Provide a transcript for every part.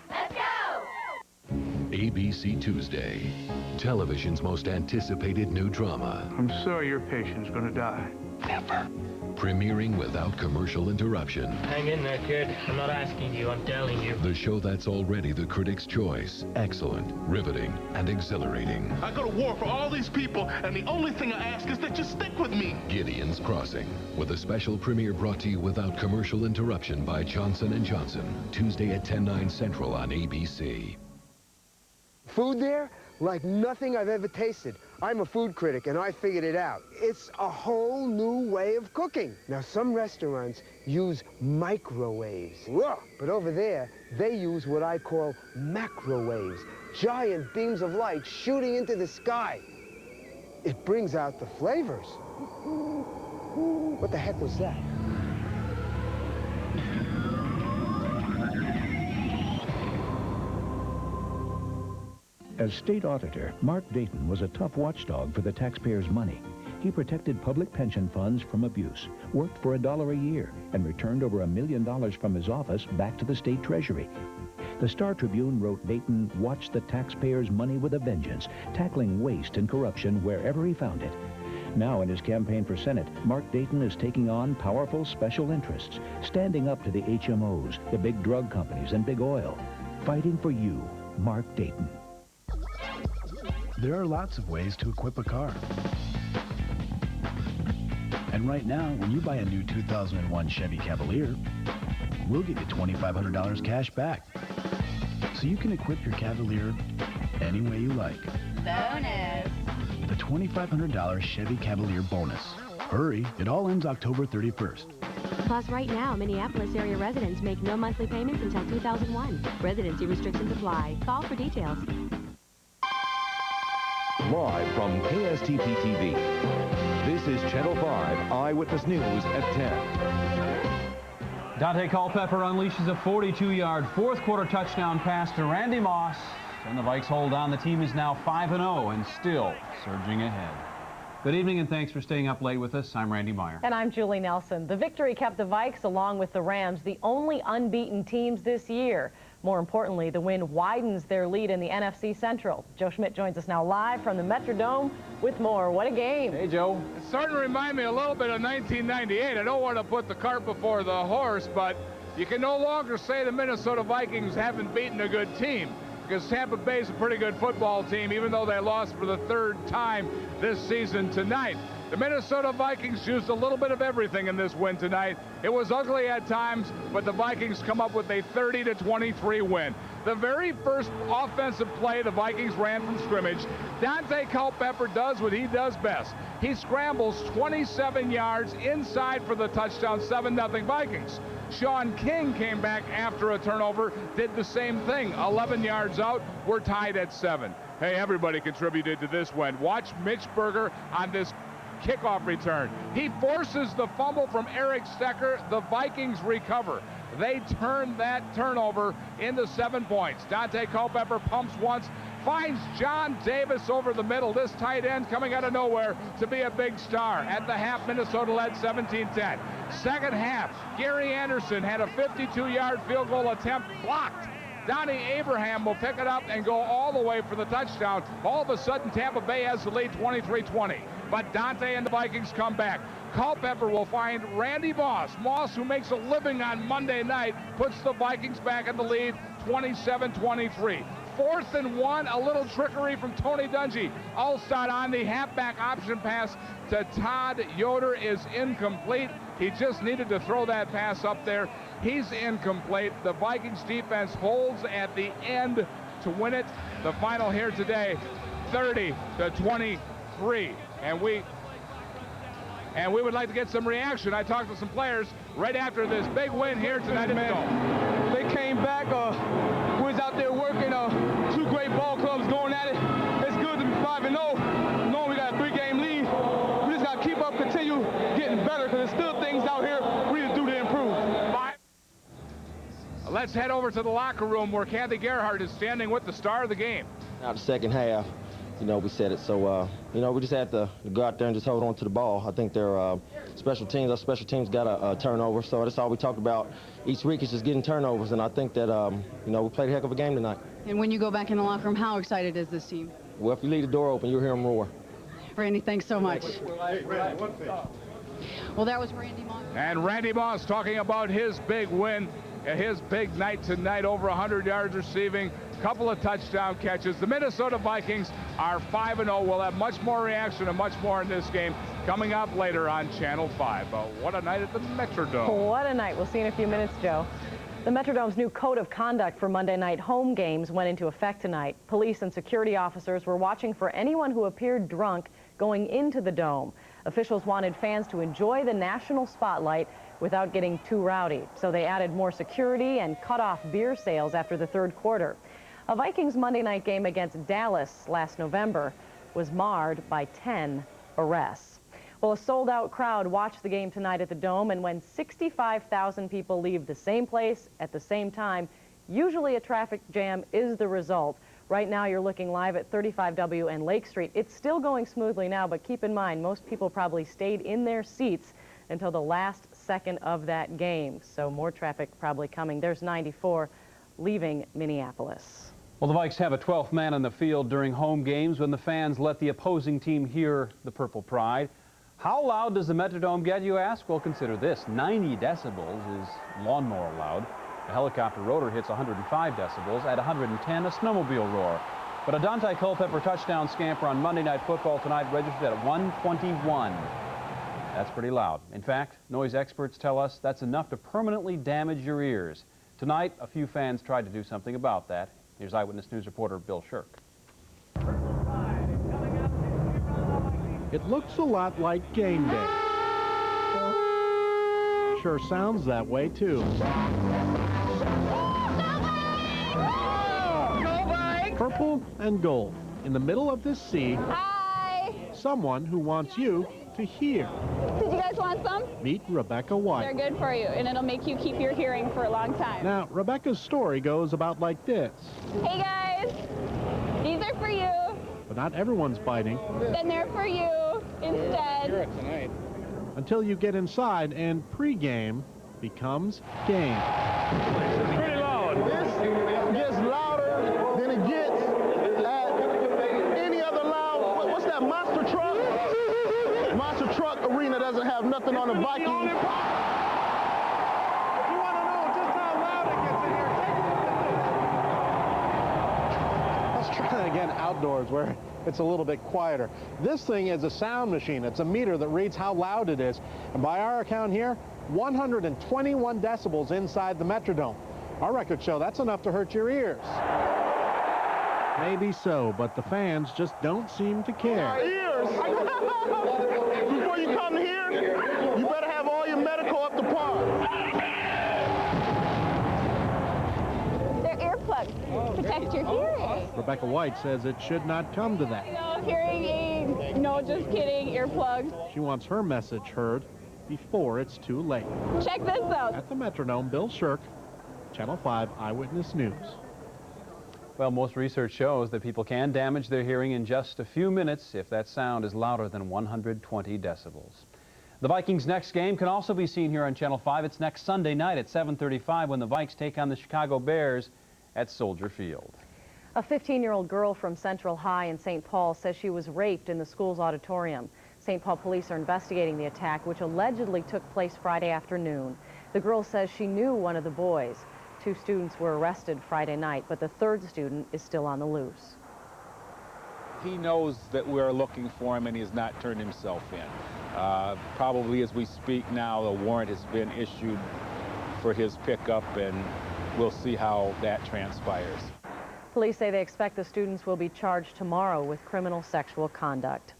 Let's go! ABC Tuesday, television's most anticipated new drama. I'm sorry your patient's gonna die. Never. Premiering without commercial interruption. Hang in there, kid. I'm not asking you, I'm telling you. The show that's already the critics' choice. Excellent, riveting, and exhilarating. I go to war for all these people, and the only thing I ask is that you stick with me. Gideon's Crossing, with a special premiere brought to you without commercial interruption by Johnson & Johnson. Tuesday at 10/9 Central on ABC. Food there? Like nothing I've ever tasted. I'm a food critic, and I figured it out. It's a whole new way of cooking. Now, some restaurants use microwaves. Whoa. But over there, they use what I call macrowaves. Giant beams of light shooting into the sky. It brings out the flavors. What the heck was that? As state auditor, Mark Dayton was a tough watchdog for the taxpayers' money. He protected public pension funds from abuse, worked for $1 a year, and returned over $1 million from his office back to the state treasury. The Star Tribune wrote Dayton watched the taxpayers' money with a vengeance, tackling waste and corruption wherever he found it. Now in his campaign for Senate, Mark Dayton is taking on powerful special interests, standing up to the HMOs, the big drug companies, and big oil. Fighting for you, Mark Dayton. There are lots of ways to equip a car. And right now, when you buy a new 2001 Chevy Cavalier, we'll give you $2,500 cash back. So you can equip your Cavalier any way you like. Bonus. The $2,500 Chevy Cavalier bonus. Hurry, it all ends October 31st. Plus, right now, Minneapolis area residents make no monthly payments until 2001. Residency restrictions apply. Call for details. Live from KSTP-TV, this is Channel 5 Eyewitness News at 10. Dante Culpepper unleashes a 42-yard fourth-quarter touchdown pass to Randy Moss, and the Vikes hold on. The team is now 5-0 and still surging ahead. Good evening, and thanks for staying up late with us. I'm Randy Meyer. And I'm Julie Nelson. The victory kept the Vikes, along with the Rams, the only unbeaten teams this year. More importantly, the win widens their lead in the NFC Central. Joe Schmidt joins us now live from the Metrodome with more. What a game. Hey, Joe. It's starting to remind me a little bit of 1998. I don't want to put the cart before the horse, but you can no longer say the Minnesota Vikings haven't beaten a good team, because Tampa Bay is a pretty good football team, even though they lost for the third time this season tonight. The Minnesota Vikings used a little bit of everything in this win tonight. It was ugly at times, but the Vikings come up with a 30-23 win. The very first offensive play the Vikings ran from scrimmage, Dante Culpepper does what he does best. He scrambles 27 yards inside for the touchdown, 7-0 Vikings. Sean King came back after a turnover, did the same thing, 11 yards out. We're tied at 7. Hey, everybody contributed to this win. Watch Mitch Berger on this kickoff return. He forces the fumble from Eric Stecker. The Vikings recover. They turn that turnover into 7 points. Dante Culpepper pumps once, finds John Davis over the middle. This tight end coming out of nowhere to be a big star. At the half, Minnesota led 17-10. Second half, Gary Anderson had a 52-yard field goal attempt blocked. Donnie Abraham will pick it up and go all the way for the touchdown. All of a sudden, Tampa Bay has the lead 23-20. But Dante and the Vikings come back. Culpepper will find Randy Moss. Moss, who makes a living on Monday night, puts the Vikings back in the lead 27-23. 4th and 1, a little trickery from Tony Dungy. Alstott on the halfback option pass to Todd Yoder is incomplete. He just needed to throw that pass up there. He's incomplete. The Vikings defense holds at the end to win it. The final here today, 30-23. And we would like to get some reaction. I talked to some players right after this big win here tonight in the Dome. They came back. We was out there working. 2 great ball clubs going at it. It's good to be 5-0. Knowing we got a 3-game lead. We just got to keep up, continue getting better, because there's still things out here we need to do to improve. Let's head over to the locker room where Kathy Gerhardt is standing with the star of the game. Now the second half, we said it. So, we just had to go out there and just hold on to the ball. I think our special teams got a turnover, so that's all we talk about each week is just getting turnovers, and I think that, we played a heck of a game tonight. And when you go back in the locker room, how excited is this team? Well, if you leave the door open, you'll hear them roar. Randy, thanks so much. Well, that was Randy Moss. And Randy Moss talking about his big win, his big night tonight, over 100 yards receiving, couple of touchdown catches. The Minnesota Vikings are 5-0. We'll have much more reaction and much more in this game coming up later on Channel 5. What a night at the Metrodome. What a night. We'll see in a few minutes, Joe. The Metrodome's new code of conduct for Monday night home games went into effect tonight. Police and security officers were watching for anyone who appeared drunk going into the Dome. Officials wanted fans to enjoy the national spotlight without getting too rowdy, so they added more security and cut off beer sales after the third quarter. A Vikings Monday night game against Dallas last November was marred by 10 arrests. Well, a sold-out crowd watched the game tonight at the Dome, and when 65,000 people leave the same place at the same time, usually a traffic jam is the result. Right now, you're looking live at 35W and Lake Street. It's still going smoothly now, but keep in mind, most people probably stayed in their seats until the last second of that game. So more traffic probably coming. There's 94 leaving Minneapolis. Well, the Vikes have a 12th man on the field during home games when the fans let the opposing team hear the Purple Pride. How loud does the Metrodome get, you ask? Well, consider this. 90 decibels is lawnmower loud. A helicopter rotor hits 105 decibels. At 110, a snowmobile roar. But a Dante Culpepper touchdown scamper on Monday Night Football tonight registered at 121. That's pretty loud. In fact, noise experts tell us that's enough to permanently damage your ears. Tonight, a few fans tried to do something about that. Here's Eyewitness News reporter Bill Shirk. It looks a lot like game day. Sure sounds that way, too. Purple and gold. In the middle of this sea, hi. Someone who wants you to hear. Did you guys want some? Meet Rebecca White. They're good for you, and it'll make you keep your hearing for a long time. Now, Rebecca's story goes about like this. Hey, guys. These are for you. But not everyone's biting. Then they're for you instead. Hear it tonight. Until you get inside and pregame becomes game. It's pretty loud. This gets louder than it gets at any other loud. What's that, monster truck? Monster truck arena doesn't have nothing on the Vikings. If you want to know just how loud it gets in here, let's try again outdoors where it's a little bit quieter. This thing is a sound machine. It's a meter that reads how loud it is. And by our account here, 121 decibels inside the Metrodome. Our records show that's enough to hurt your ears. Maybe so, but the fans just don't seem to care. Our ears! Before you come here, you better have all your medical up to par. They're earplugs. Protect your hearing. Rebecca White says it should not come to that. No, hearing aids. No, just kidding. Earplugs. She wants her message heard before it's too late. Check this out. At the Metrodome, Bill Shirk, Channel 5 Eyewitness News. Well, most research shows that people can damage their hearing in just a few minutes if that sound is louder than 120 decibels. The Vikings' next game can also be seen here on Channel 5. It's next Sunday night at 7:35 when the Vikes take on the Chicago Bears at Soldier Field. A 15-year-old girl from Central High in St. Paul says she was raped in the school's auditorium. St. Paul police are investigating the attack, which allegedly took place Friday afternoon. The girl says she knew one of the boys. 2 students were arrested Friday night, but the 3rd student is still on the loose. He knows that we're looking for him and he has not turned himself in. Probably as we speak now, a warrant has been issued for his pickup, and we'll see how that transpires. Police say they expect the students will be charged tomorrow with criminal sexual conduct.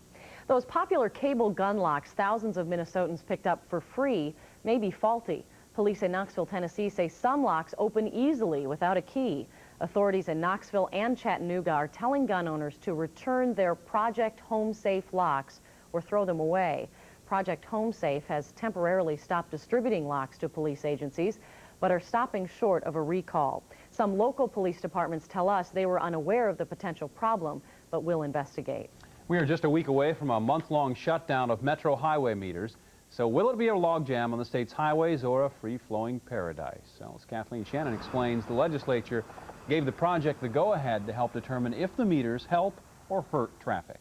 Those popular cable gun locks thousands of Minnesotans picked up for free may be faulty. Police in Knoxville, Tennessee say some locks open easily without a key. Authorities in Knoxville and Chattanooga are telling gun owners to return their Project Home Safe locks or throw them away. Project Home Safe has temporarily stopped distributing locks to police agencies, but are stopping short of a recall. Some local police departments tell us they were unaware of the potential problem, but will investigate. We are just a week away from a month-long shutdown of Metro highway meters. So will it be a logjam on the state's highways or a free-flowing paradise? Well, as Kathleen Shannon explains, the legislature gave the project the go-ahead to help determine if the meters help or hurt traffic.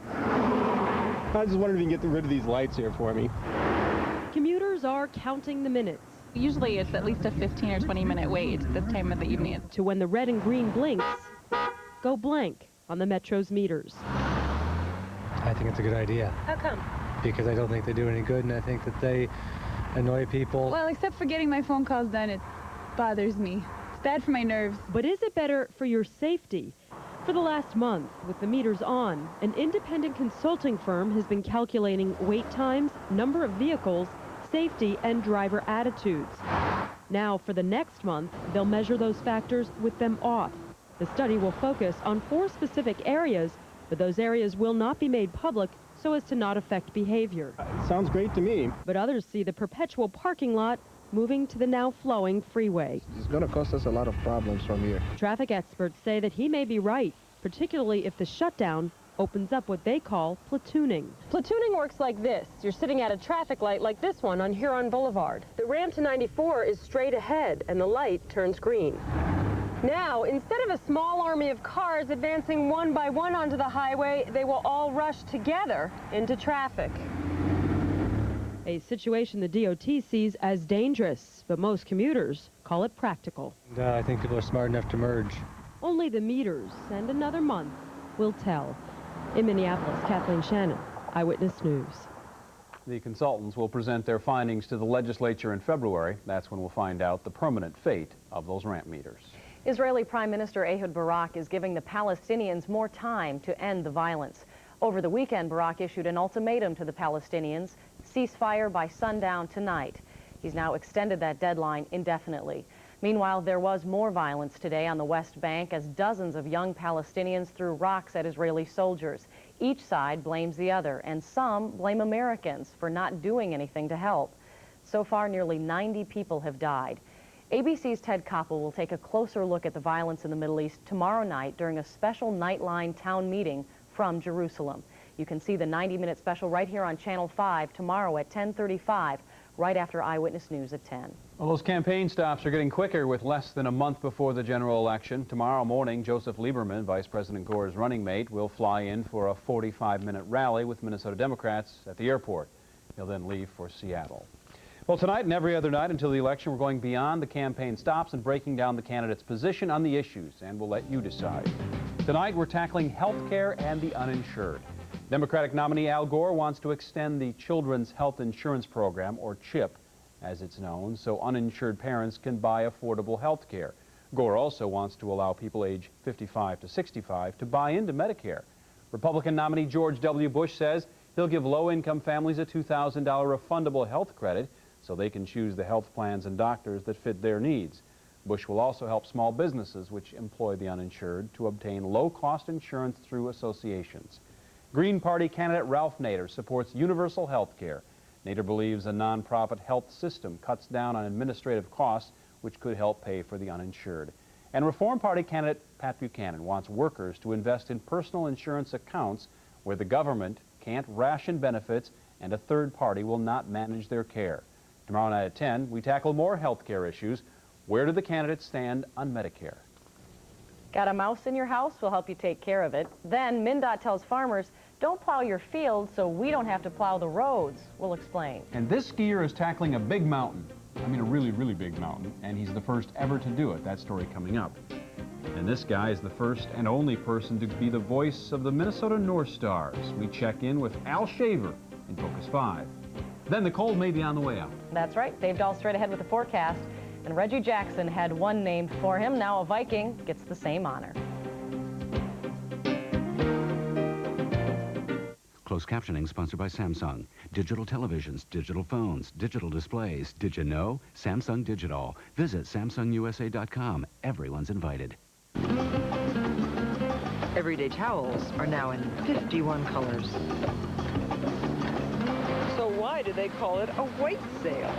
I just wondered if you can get rid of these lights here for me. Commuters are counting the minutes. Usually it's at least a 15 or 20-minute wait at this time of the evening. To when the red and green blinks, go blank on the Metro's meters. I think it's a good idea. How come? Because I don't think they do any good, and I think that they annoy people. Well, except for getting my phone calls done, it bothers me. It's bad for my nerves. But is it better for your safety? For the last month, with the meters on, an independent consulting firm has been calculating wait times, number of vehicles, safety, and driver attitudes. Now, for the next month, they'll measure those factors with them off. The study will focus on 4 specific areas, but those areas will not be made public so as to not affect behavior. Sounds great to me. But others see the perpetual parking lot moving to the now flowing freeway. It's going to cause us a lot of problems from here. Traffic experts say that he may be right, particularly if the shutdown opens up what they call platooning. Platooning works like this. You're sitting at a traffic light like this one on Huron Boulevard. The ramp to 94 is straight ahead and the light turns green. Now, instead of a small army of cars advancing one by one onto the highway, they will all rush together into traffic. A situation the DOT sees as dangerous, but most commuters call it practical. I think people are smart enough to merge. Only the meters and another month will tell. In Minneapolis, Kathleen Shannon, Eyewitness News. The consultants will present their findings to the legislature in February. That's when we'll find out the permanent fate of those ramp meters. Israeli Prime Minister Ehud Barak is giving the Palestinians more time to end the violence. Over the weekend, Barak issued an ultimatum to the Palestinians, ceasefire by sundown tonight. He's now extended that deadline indefinitely. Meanwhile, there was more violence today on the West Bank as dozens of young Palestinians threw rocks at Israeli soldiers. Each side blames the other, and some blame Americans for not doing anything to help. So far, nearly 90 people have died. ABC's Ted Koppel will take a closer look at the violence in the Middle East tomorrow night during a special Nightline town meeting from Jerusalem. You can see the 90-minute special right here on Channel 5 tomorrow at 10:35, right after Eyewitness News at 10. Well, those campaign stops are getting quicker with less than a month before the general election. Tomorrow morning, Joseph Lieberman, Vice President Gore's running mate, will fly in for a 45-minute rally with Minnesota Democrats at the airport. He'll then leave for Seattle. Well, tonight and every other night until the election, we're going beyond the campaign stops and breaking down the candidate's position on the issues, and we'll let you decide. Tonight, we're tackling health care and the uninsured. Democratic nominee Al Gore wants to extend the Children's Health Insurance Program, or CHIP, as it's known, so uninsured parents can buy affordable health care. Gore also wants to allow people age 55 to 65 to buy into Medicare. Republican nominee George W. Bush says he'll give low-income families a $2,000 refundable health credit so they can choose the health plans and doctors that fit their needs. Bush will also help small businesses which employ the uninsured to obtain low-cost insurance through associations. Green Party candidate Ralph Nader supports universal health care. Nader believes a nonprofit health system cuts down on administrative costs, which could help pay for the uninsured. And Reform Party candidate Pat Buchanan wants workers to invest in personal insurance accounts where the government can't ration benefits and a third party will not manage their care. Tomorrow night at 10, we tackle more health care issues. Where do the candidates stand on Medicare? Got a mouse in your house? We'll help you take care of it. Then MnDOT tells farmers, don't plow your fields so we don't have to plow the roads. We'll explain. And this skier is tackling a big mountain. I mean a really, really big mountain, and he's the first ever to do it. That story coming up. And this guy is the first and only person to be the voice of the Minnesota North Stars. We check in with Al Shaver in Focus 5. Then the cold may be on the way out. That's right. Dave Dahl straight ahead with the forecast. And Reggie Jackson had one named for him. Now a Viking gets the same honor. Closed captioning sponsored by Samsung. Digital televisions, digital phones, digital displays. Did you know? Samsung Digital. Visit SamsungUSA.com. Everyone's invited. Everyday towels are now in 51 colors. So why do they call it a white sale?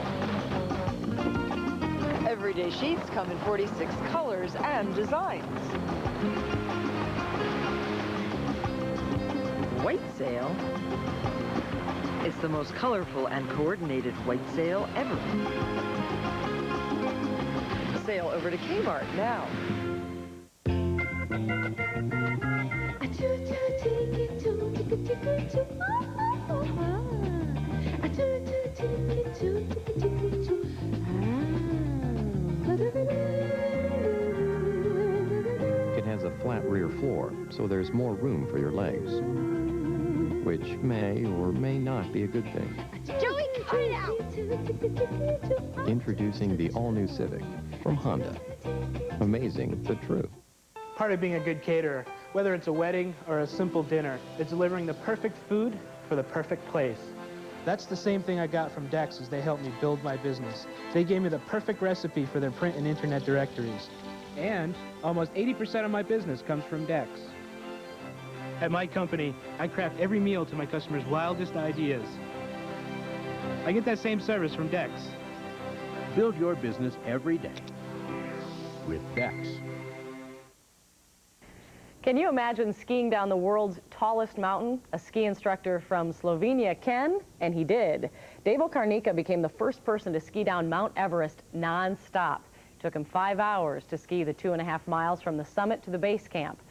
Everyday sheets come in 46 colors and designs. white sail. It's the most colorful and coordinated white sail ever. Sail over to Kmart now. It has a flat rear floor, so there's more room for your legs, which may or may not be a good thing. Joey, cut it out! Introducing the all-new Civic from Honda. Amazing, but true. Part of being a good caterer, whether it's a wedding or a simple dinner, is delivering the perfect food for the perfect place. That's the same thing I got from Dex as they helped me build my business. They gave me the perfect recipe for their print and internet directories. And almost 80% of my business comes from Dex. At my company, I craft every meal to my customers' wildest ideas. I get that same service from Dex. Build your business every day with Dex. Can you imagine skiing down the world's tallest mountain? A ski instructor from Slovenia can, and he did. Dave Okarnika became the first person to ski down Mount Everest non-stop. It took him 5 hours to ski the 2.5 miles from the summit to the base camp.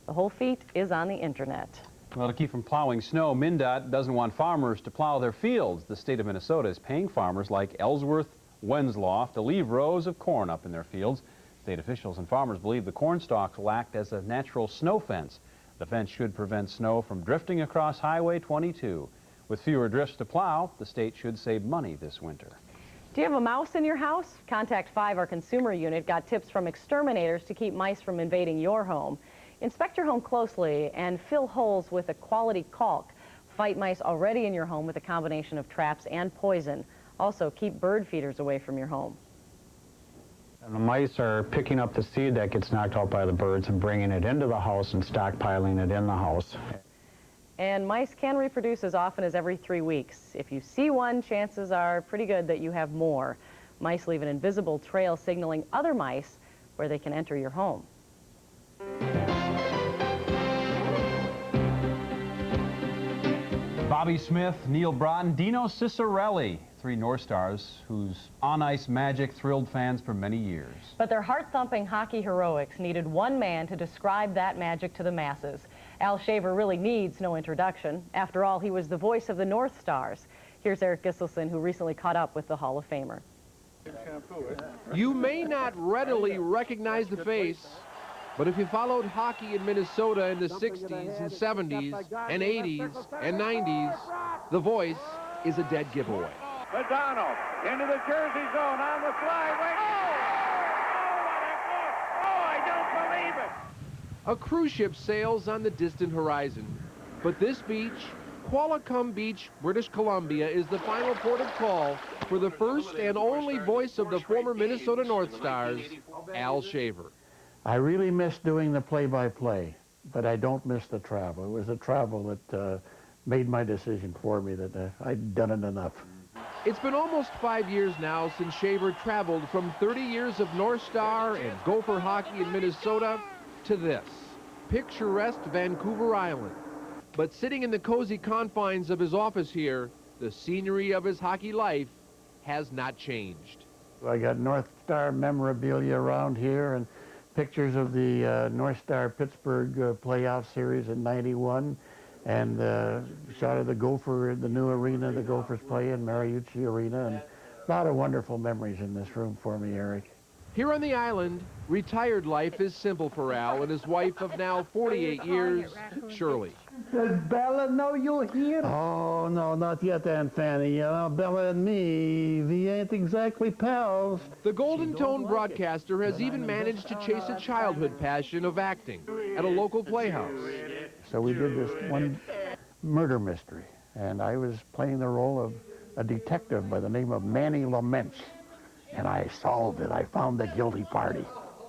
The whole feat is on the internet. Well, to keep from plowing snow, MnDOT doesn't want farmers to plow their fields. The state of Minnesota is paying farmers like Ellsworth Wensloff to leave rows of corn up in their fields. State officials and farmers believe the corn stalks will act as a natural snow fence. The fence should prevent snow from drifting across Highway 22. With fewer drifts to plow, the state should save money this winter. Do you have a mouse in your house? Contact 5, our consumer unit, got tips from exterminators to keep mice from invading your home. Inspect your home closely and fill holes with a quality caulk. Fight mice already in your home with a combination of traps and poison. Also, keep bird feeders away from your home. And the mice are picking up the seed that gets knocked out by the birds and bringing it into the house and stockpiling it in the house. And mice can reproduce as often as every 3 weeks. If you see one, chances are pretty good that you have more. Mice leave an invisible trail signaling other mice where they can enter your home. Bobby Smith, Neil Broughton, Dino Ciccarelli, 3 North Stars whose on-ice magic thrilled fans for many years. But their heart-thumping hockey heroics needed one man to describe that magic to the masses. Al Shaver really needs no introduction. After all, he was the voice of the North Stars. Here's Eric Gisselson, who recently caught up with the Hall of Famer. You may not readily recognize the face, but if you followed hockey in Minnesota in the 60s and 70s and 80s and 90s, the voice is a dead giveaway. Madonna into the Jersey zone on the fly. Oh, I don't believe it. A cruise ship sails on the distant horizon, but this beach, Qualicum Beach, British Columbia, is the final port of call for the first and only voice of the former Minnesota North Stars, Al Shaver. I really miss doing the play-by-play, but I don't miss the travel. It was the travel that made my decision for me, that I'd done it enough. It's been almost 5 years now since Shaver traveled from 30 years of North Star and Gopher hockey in Minnesota to this, picturesque Vancouver Island. But sitting in the cozy confines of his office here, the scenery of his hockey life has not changed. I got North Star memorabilia around here and pictures of the North Star Pittsburgh playoff series in '91, and shot of the Gopher, the new arena the Gophers play in, Mariucci Arena, and a lot of wonderful memories in this room for me, Eric. Here on the island, retired life is simple for Al and his wife of now 48 years, Shirley. Does Bella know you're here? Oh, no, not yet, Aunt Fanny. You know, Bella and me, we ain't exactly pals. The Golden Tone broadcaster has even managed to chase a childhood passion of acting at a local playhouse. So we did this one murder mystery, and I was playing the role of a detective by the name of Manny Laments. And I solved it. I found the guilty party.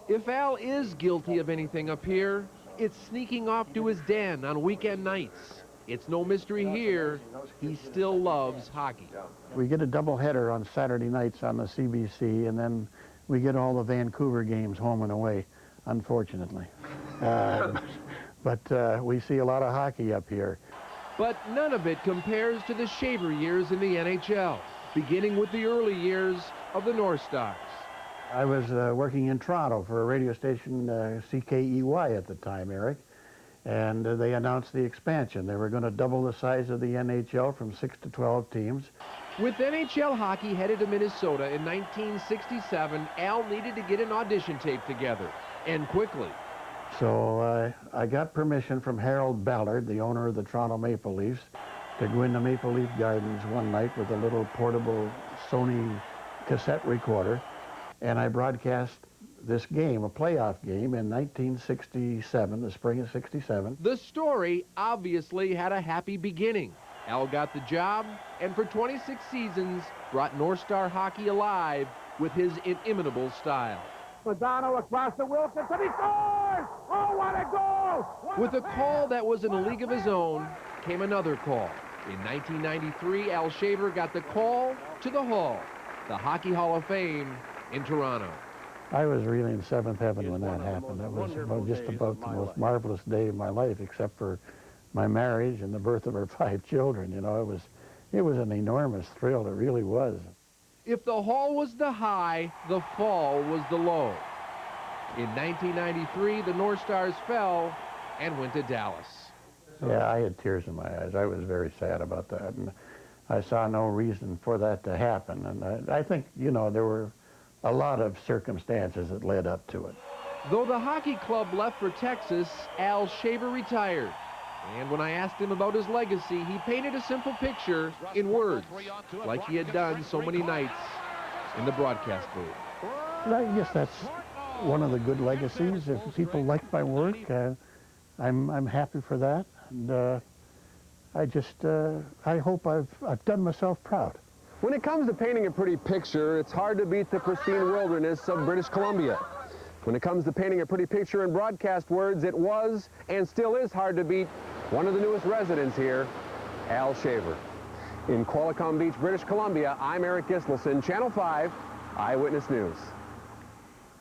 If Al is guilty of anything up here, it's sneaking off to his den on weekend nights. It's no mystery here. He still loves hockey. We get a doubleheader on Saturday nights on the CBC, and then we get all the Vancouver games home and away, unfortunately. But we see a lot of hockey up here. But none of it compares to the Shaver years in the NHL, beginning with the early years of the North Stars. I was working in Toronto for a radio station, CKEY at the time, Eric, and they announced the expansion. They were going to double the size of the NHL from 6 to 12 teams. With NHL hockey headed to Minnesota in 1967, Al needed to get an audition tape together, and quickly. So I got permission from Harold Ballard, the owner of the Toronto Maple Leafs, to go into Maple Leaf Gardens one night with a little portable Sony cassette recorder, and I broadcast this game, a playoff game, in 1967, the spring of '67. The story obviously had a happy beginning. Al got the job, and for 26 seasons, brought North Star hockey alive with his inimitable style. Lozano across the Wilkins, and he scores! Oh, what a goal! With a call that was in a league of his own, came another call. In 1993, Al Shaver got the call to the Hall, the Hockey Hall of Fame in Toronto. I was really in seventh heaven when that happened. It was just about the most marvelous day of my life, except for my marriage and the birth of our 5 children. You know, it was an enormous thrill. It really was. If the Hall was the high, the fall was the low. In 1993, the North Stars fell and went to Dallas. Yeah, I had tears in my eyes. I was very sad about that, and I saw no reason for that to happen. And I think, you know, there were a lot of circumstances that led up to it. Though the hockey club left for Texas, Al Shaver retired. And when I asked him about his legacy, he painted a simple picture in words, like he had done so many nights in the broadcast booth. I guess that's one of the good legacies. If people like my work, I'm happy for that. And I hope I've done myself proud. When it comes to painting a pretty picture, it's hard to beat the pristine wilderness of British Columbia. When it comes to painting a pretty picture in broadcast words, it was and still is hard to beat one of the newest residents here, Al Shaver. In Qualicum Beach, British Columbia, I'm Eric Gislason, Channel 5 Eyewitness News.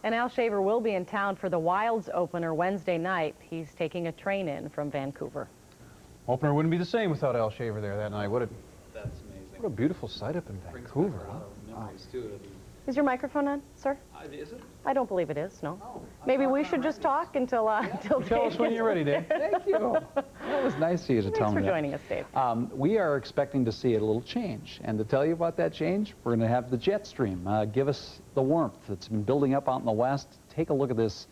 And Al Shaver will be in town for the Wilds opener Wednesday night. He's taking a train in from Vancouver. Opener wouldn't be the same without Al Shaver there that night, would it? That's amazing. What a beautiful sight up in Vancouver, huh? Memories too. Is your microphone on, sir? Is it? I don't believe it is, no. Maybe we should just talk until Tell us when you're ready, Dave. Thank you. It was nice of you to tell me Thanks for joining us, Dave. We are expecting to see a little change. And to tell you about that change, we're going to have the jet stream give us the warmth that's been building up out in the west. Take a look at this.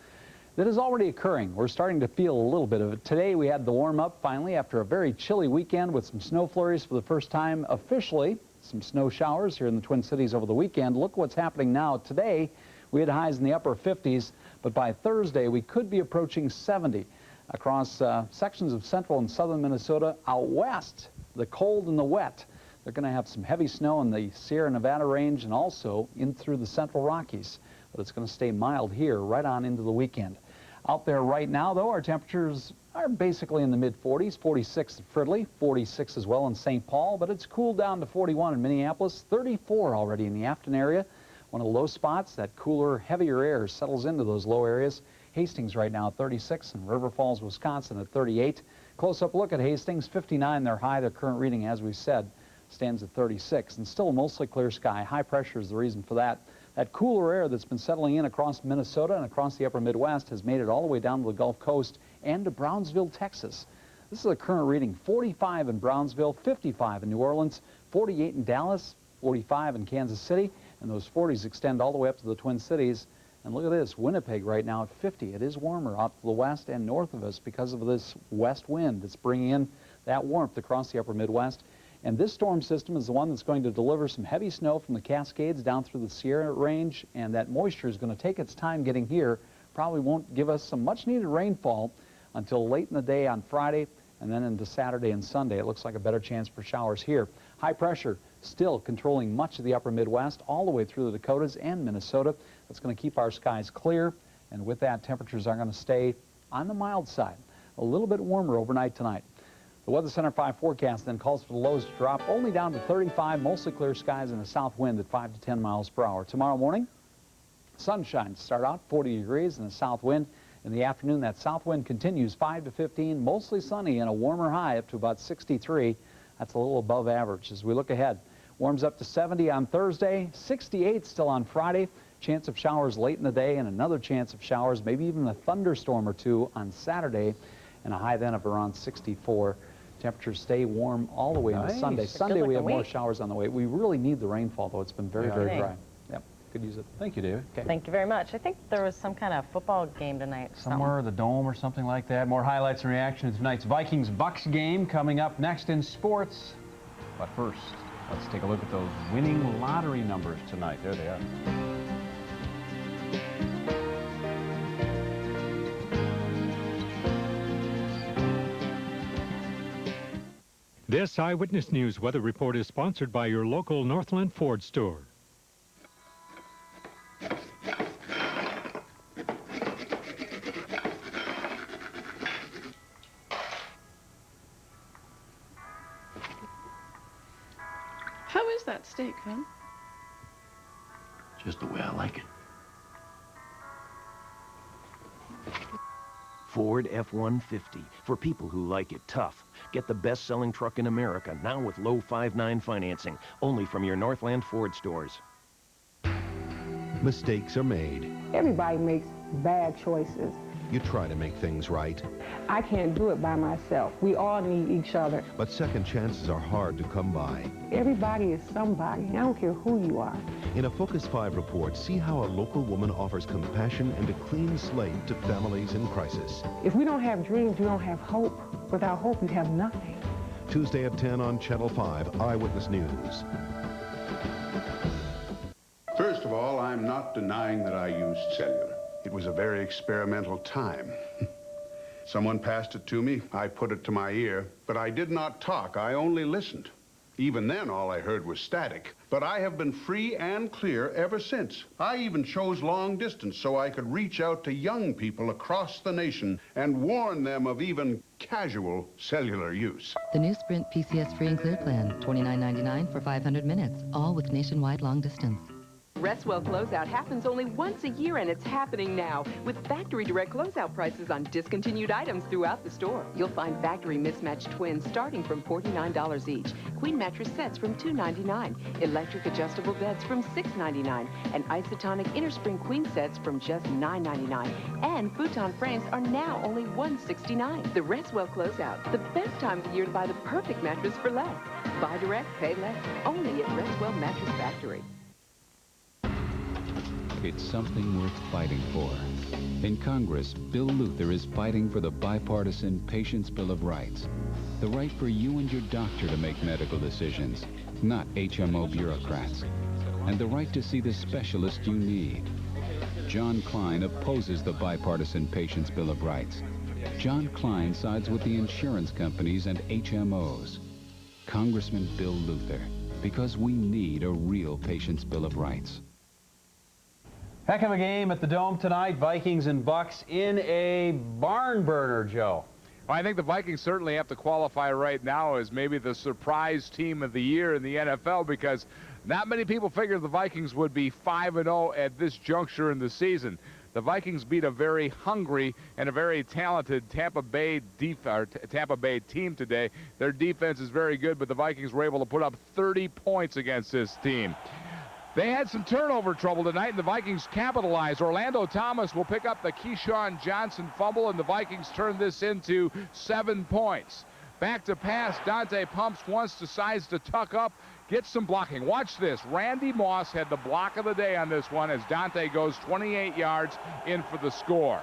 That is already occurring. We're starting to feel a little bit of it. Today we had the warm up finally after a very chilly weekend with some snow flurries for the first time officially. Some snow showers here in the Twin Cities over the weekend. Look what's happening now. Today we had highs in the upper 50s, but by Thursday we could be approaching 70 across sections of central and southern Minnesota. Out west, the cold and the wet. They're going to have some heavy snow in the Sierra Nevada range and also in through the central Rockies. But it's going to stay mild here right on into the weekend. Out there right now, though, our temperatures are basically in the mid-40s, 46 at Fridley, 46 as well in St. Paul, but it's cooled down to 41 in Minneapolis, 34 already in the Afton area. One of the low spots, that cooler, heavier air settles into those low areas. Hastings right now at 36 and River Falls, Wisconsin at 38. Close-up look at Hastings, 59 their high. Their current reading, as we said, stands at 36. And still a mostly clear sky. High pressure is the reason for that. That cooler air that's been settling in across Minnesota and across the upper Midwest has made it all the way down to the Gulf Coast and to Brownsville, Texas. This is a current reading, 45 in Brownsville, 55 in New Orleans, 48 in Dallas, 45 in Kansas City, and those 40s extend all the way up to the Twin Cities. And look at this, Winnipeg right now at 50. It is warmer out to the west and north of us because of this west wind that's bringing in that warmth across the upper Midwest. And this storm system is the one that's going to deliver some heavy snow from the Cascades down through the Sierra range, and that moisture is going to take its time getting here. Probably won't give us some much-needed rainfall until late in the day on Friday, and then into Saturday and Sunday. It looks like a better chance for showers here. High pressure still controlling much of the upper Midwest, all the way through the Dakotas and Minnesota. That's going to keep our skies clear, and with that, temperatures are going to stay on the mild side. A little bit warmer overnight tonight. The Weather Center 5 forecast then calls for the lows to drop only down to 35, mostly clear skies and a south wind at 5 to 10 miles per hour. Tomorrow morning, sunshine to start out, 40 degrees and a south wind. In the afternoon, that south wind continues 5 to 15, mostly sunny and a warmer high up to about 63. That's a little above average. As we look ahead, warms up to 70 on Thursday, 68 still on Friday. Chance of showers late in the day and another chance of showers, maybe even a thunderstorm or two on Saturday, and a high then of around 64. Temperatures stay warm all the way into Sunday. Sunday we have more showers on the way. We really need the rainfall, though. It's been very, very dry. Yep, could use it. Thank you, David. Okay. Thank you very much. I think there was some kind of football game tonight. Somewhere, the Dome or something like that. More highlights and reaction to tonight's Vikings-Bucks game coming up next in sports. But first, let's take a look at those winning lottery numbers tonight. There they are. This Eyewitness News weather report is sponsored by your local Northland Ford store. How is that steak, Vin? Just the way I like it. Ford F-150, for people who like it tough. Get the best-selling truck in America, now with low 5.9 financing, only from your Northland Ford stores. Mistakes are made. Everybody makes bad choices. You try to make things right. I can't do it by myself. We all need each other. But second chances are hard to come by. Everybody is somebody. I don't care who you are. In a Focus 5 report, see how a local woman offers compassion and a clean slate to families in crisis. If we don't have dreams, we don't have hope. Without hope, we have nothing. Tuesday at 10 on Channel 5, Eyewitness News. First of all, I'm not denying that I used cellular. It was a very experimental time. Someone passed it to me, I put it to my ear, but I did not talk, I only listened. Even then, all I heard was static. But I have been free and clear ever since. I even chose long distance so I could reach out to young people across the nation and warn them of even casual cellular use. The new Sprint PCS Free and Clear plan, $29.99 for 500 minutes, all with nationwide long distance. Restwell Closeout happens only once a year, and it's happening now with factory direct closeout prices on discontinued items throughout the store. You'll find factory mismatched twins starting from $49 each, queen mattress sets from $2.99, electric adjustable beds from $6.99, and isotonic innerspring queen sets from just $9.99. And futon frames are now only $169. The Restwell Closeout, the best time of the year to buy the perfect mattress for less. Buy direct, pay less, only at Restwell Mattress Factory. It's something worth fighting for. In Congress, Bill Luther is fighting for the bipartisan Patients' Bill of Rights. The right for you and your doctor to make medical decisions, not HMO bureaucrats. And the right to see the specialist you need. John Klein opposes the bipartisan Patients' Bill of Rights. John Klein sides with the insurance companies and HMOs. Congressman Bill Luther, because we need a real Patients' Bill of Rights. Heck of a game at the Dome tonight. Vikings and Bucks in a barn burner, Joe. Well, I think the Vikings certainly have to qualify right now as maybe the surprise team of the year in the NFL, because not many people figured the Vikings would be 5-0 at this juncture in the season. The Vikings beat a very hungry and a very talented Tampa Bay team today. Their defense is very good, but the Vikings were able to put up 30 points against this team. They had some turnover trouble tonight, and the Vikings capitalized. Orlando Thomas will pick up the Keyshawn Johnson fumble, and the Vikings turn this into 7 points. Back to pass, Dante Pumps decides to tuck up, gets some blocking. Watch this. Randy Moss had the block of the day on this one as Dante goes 28 yards in for the score.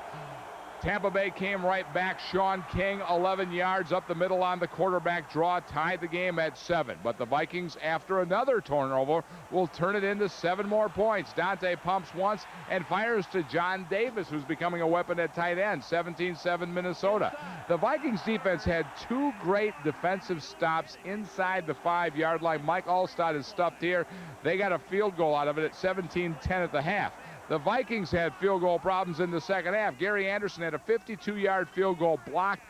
Tampa Bay came right back. Sean King, 11 yards up the middle on the quarterback draw, tied the game at 7. But the Vikings, after another turnover, will turn it into 7 more points. Dante pumps once and fires to John Davis, who's becoming a weapon at tight end. 17-7 Minnesota. The Vikings defense had 2 great defensive stops inside the 5-yard line. Mike Alstott is stuffed here. They got a field goal out of it at 17-10 at the half. The Vikings had field goal problems in the second half. Gary Anderson had a 52-yard field goal blocked.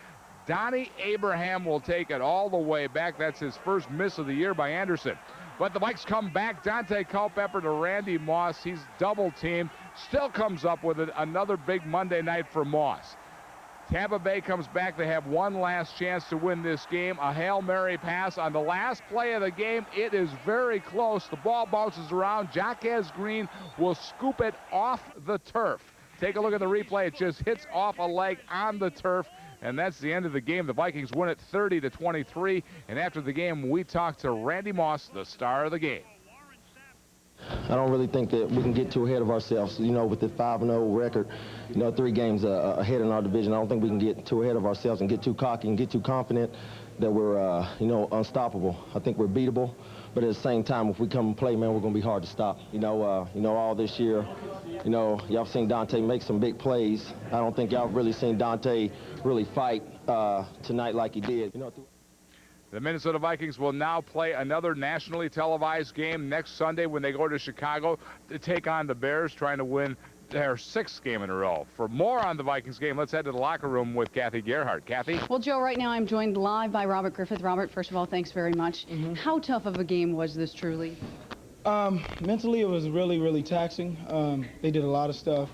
Donnie Abraham will take it all the way back. That's his first miss of the year by Anderson. But the Vikes come back. Dante Culpepper to Randy Moss. He's double-teamed. still comes up with another big Monday night for Moss. Tampa Bay comes back. They have one last chance to win this game. A Hail Mary pass on the last play of the game. It is very close. The ball bounces around. Jaquez Green will scoop it off the turf. Take a look at the replay. It just hits off a leg on the turf, and that's the end of the game. The Vikings win it 30-23, and after the game, we talked to Randy Moss, the star of the game. I don't really think that we can get too ahead of ourselves. You know, with the 5-0 record, 3 games ahead in our division, I don't think we can get too ahead of ourselves and get too cocky and get too confident that we're, unstoppable. I think we're beatable, but at the same time, if we come and play, man, we're going to be hard to stop. All this year, y'all seen Dante make some big plays. I don't think y'all really seen Dante really fight tonight like he did. The Minnesota Vikings will now play another nationally televised game next Sunday when they go to Chicago to take on the Bears, trying to win their 6th game in a row. For more on the Vikings game, let's head to the locker room with Kathy Gerhart. Kathy? Well, Joe, right now I'm joined live by Robert Griffith. Robert, first of all, thanks very much. How tough of a game was this truly? Mentally, it was really, really taxing. They did a lot of stuff.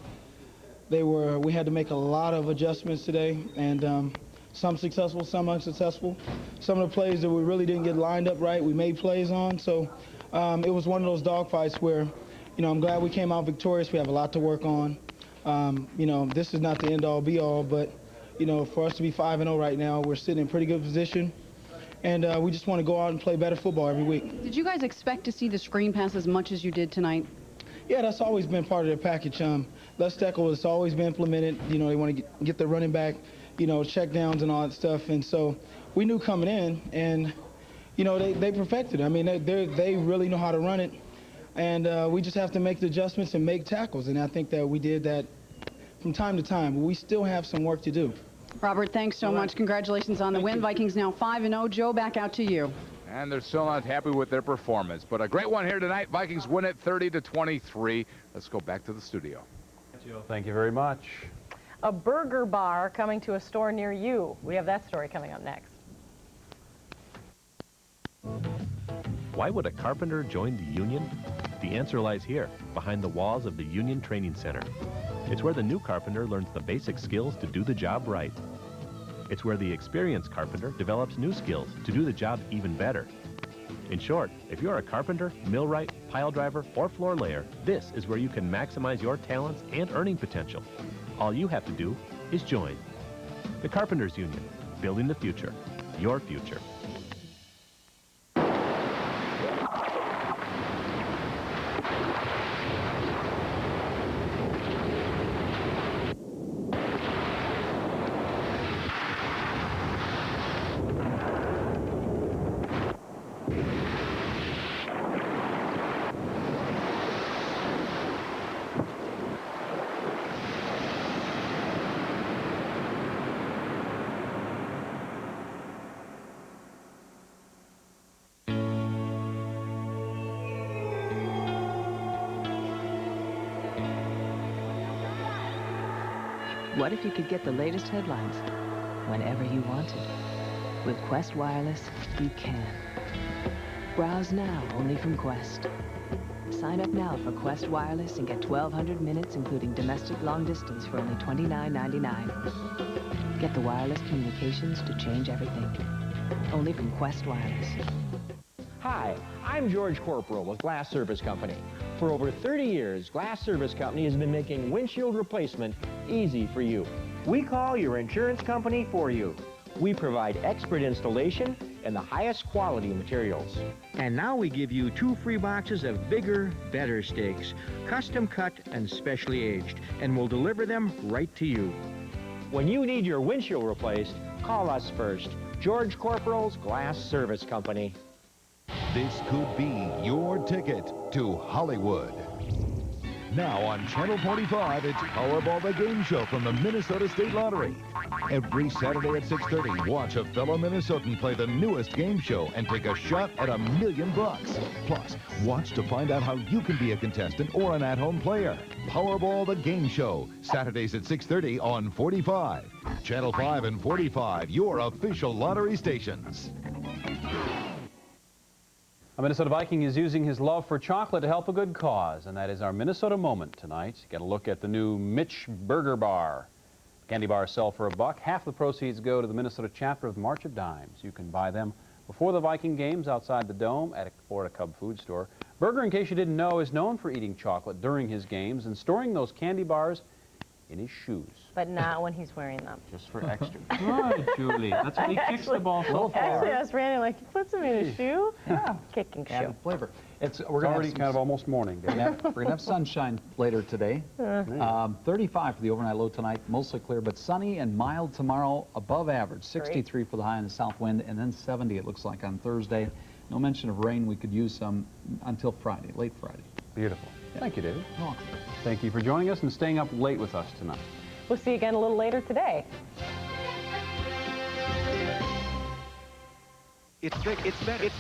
We had to make a lot of adjustments today, and some successful, some unsuccessful. Some of the plays that we really didn't get lined up right, we made plays on. So it was one of those dogfights where, I'm glad we came out victorious. We have a lot to work on. This is not the end-all, be-all, but, for us to be 5-0 right now, we're sitting in pretty good position. And we just want to go out and play better football every week. Did you guys expect to see the screen pass as much as you did tonight? Yeah, that's always been part of their package. Les Steckel has always been implemented. They want to get the running back, check downs and all that stuff. And so we knew coming in, and, they perfected it. I mean, they really know how to run it. And we just have to make the adjustments and make tackles. And I think that we did that from time to time. But we still have some work to do. Robert, thanks so much. Congratulations on the win. Vikings now 5-0. Joe, back out to you. And they're still not happy with their performance. But a great one here tonight. Vikings win it 30-23. Let's go back to the studio. Joe, thank you very much. A burger bar coming to a store near you. We have that story coming up next. Why would a carpenter join the union? The answer lies here, behind the walls of the Union Training Center. It's where the new carpenter learns the basic skills to do the job right. It's where the experienced carpenter develops new skills to do the job even better. In short, if you're a carpenter, millwright, pile driver, or floor layer, this is where you can maximize your talents and earning potential. All you have to do is join. The Carpenters Union, building the future, your future. What if you could get the latest headlines whenever you wanted? With Qwest Wireless, you can. Browse now only from Qwest. Sign up now for Qwest Wireless and get 1,200 minutes, including domestic long distance, for only $29.99. Get the wireless communications to change everything. Only from Qwest Wireless. Hi, I'm George Corporal with Glass Service Company. For over 30 years, Glass Service Company has been making windshield replacement easy for you. We call your insurance company for you. We provide expert installation and the highest quality materials. And now we give you 2 free boxes of bigger, better stakes, custom cut and specially aged, and we'll deliver them right to you. When you need your windshield replaced, call us first. George Corporal's Glass Service Company. This could be your ticket to Hollywood. Now on Channel 45, it's Powerball the Game Show from the Minnesota State Lottery. Every Saturday at 6:30, watch a fellow Minnesotan play the newest game show and take a shot at $1 million. Plus, watch to find out how you can be a contestant or an at-home player. Powerball the Game Show, Saturdays at 6:30 on 45. Channel 5 and 45, your official lottery stations. A Minnesota Viking is using his love for chocolate to help a good cause, and that is our Minnesota Moment tonight. Get a look at the new Mitch Burger Bar. Candy bars sell for $1. Half the proceeds go to the Minnesota chapter of the March of Dimes. You can buy them before the Viking games outside the Dome or at a Cub food store. Burger, in case you didn't know, is known for eating chocolate during his games and storing those candy bars in his shoes. But not when he's wearing them. Just for extra. Good, Julie. That's what he kicks the ball so far. Actually, I asked Randy, like, he puts them in his shoe? Yeah. Kicking shoe. Added flavor. It's We're gonna already kind of almost morning. We're going to have sunshine later today. 35 for the overnight low tonight, mostly clear, but sunny and mild tomorrow, above average. 63 for the high in the south wind, and then 70 it looks like on Thursday. No mention of rain. We could use some until Friday, late Friday. Beautiful. Yeah. Thank you, David. You're welcome. Thank you for joining us and staying up late with us tonight. We'll see you again a little later today. It's better. The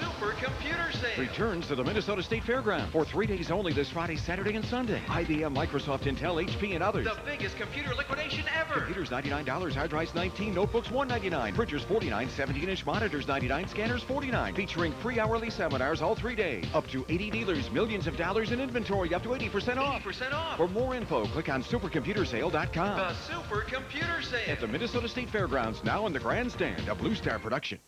Supercomputer Sale returns to the Minnesota State Fairground for 3 days only this Friday, Saturday, and Sunday. IBM, Microsoft, Intel, HP, and others. The biggest computer liquidation ever. Computers $99, hard drives $19, notebooks $199, printers $49, 17-inch monitors $99, scanners $49. Featuring free hourly seminars all 3 days. Up to 80 dealers, millions of dollars in inventory, up to 80% off. 80% off. For more info, click on supercomputersale.com. The Supercomputer Sale at the Minnesota State Fairgrounds, now in the grandstand, a Blue Star production.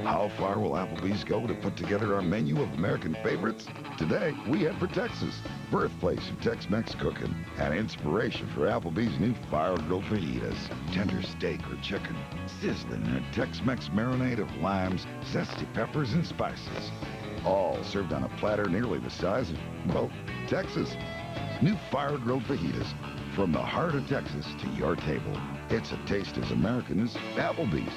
How far will Applebee's go to put together our menu of American favorites? Today, we head for Texas, birthplace of Tex-Mex cooking, and inspiration for Applebee's new fire-grilled fajitas. Tender steak or chicken, sizzling in a Tex-Mex marinade of limes, zesty peppers, and spices. All served on a platter nearly the size of, well, Texas. New fire-grilled fajitas, from the heart of Texas to your table. It's a taste as American as Applebee's.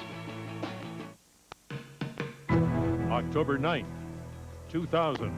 October 9th, 2000.